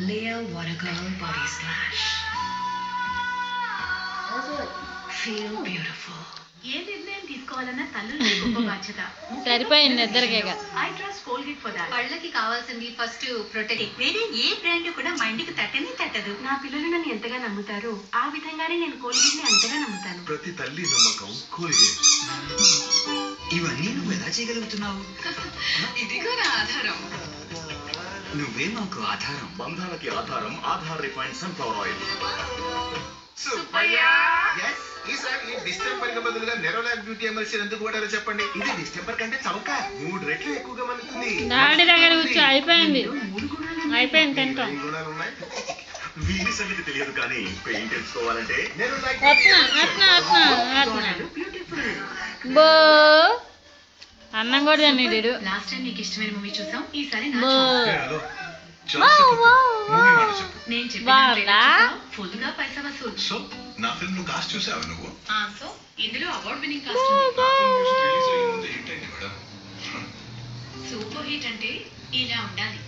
Leo Watergirl Body Splash. Feel beautiful. ఏ నిర్ణయం తీసుకోవాలన్నా తల్లులకి గొప్ప బాధ్యత. సరిపోయింది ఇద్దరికేగా. I trust Colgate for that. పళ్ళకి కావాల్సింది ఫస్ట్ ప్రొటెక్ట్. వేరే ఏ బ్రాండ్ కూడా మైండ్కి తట్టదు. నా పిల్లలు నన్ను ఎంతగా నమ్ముతారో ఆ విధంగానే నేను కోల్గేట్ ని అంతగా నమ్ముతాను. ప్రతి తల్లి నమ్మకం కోల్గేట్. ఇవన్నీ నువ్వు ఎలా చేయగలుగుతున్నావు? ఇదిగో నా ఆధారం. నువ్వే మాకు ఆధారం. బంధాలకి ఆధారం Aadhaar refined sunflower oil. Yes, ఈసారి డిస్టెంపర్ కి బదులుగా నెరోలాక్ బ్యూటీ ఎమల్షన్ ఎందుకు వాడారో చెప్పండి. ఇది డిస్టెంపర్ కంటే చౌక 3 రెట్లు ఎక్కువగా మన్నుతుంది. డాడీ దగ్గర కూర్చో. అయిపోయింది తింటాం. ఈ గుణాలు ఉన్నాయి. వీరి సంగతి తెలియదు కానీ పెయింట్ తెలుసుకోవాలంటే నెరోలాక్ బో అన్నం కూడా తిన్నాడు. లాస్ట్ టైం నీకు ఇష్టమైన మూవీ చూసాం. ఈసారి బో నేను బాగుందా? ఫుల్ గా పైసా వసూలు. సో నా ఫిల్మ్ ను కాస్ట్ చూసావు నువ్వు? సో ఇందులో అవార్డ్ విన్నింగ్ కాస్ట్ ఉంది. ఏంటండి మేడం? సూపర్ హిట్ అంటే ఇలా ఉండాలి.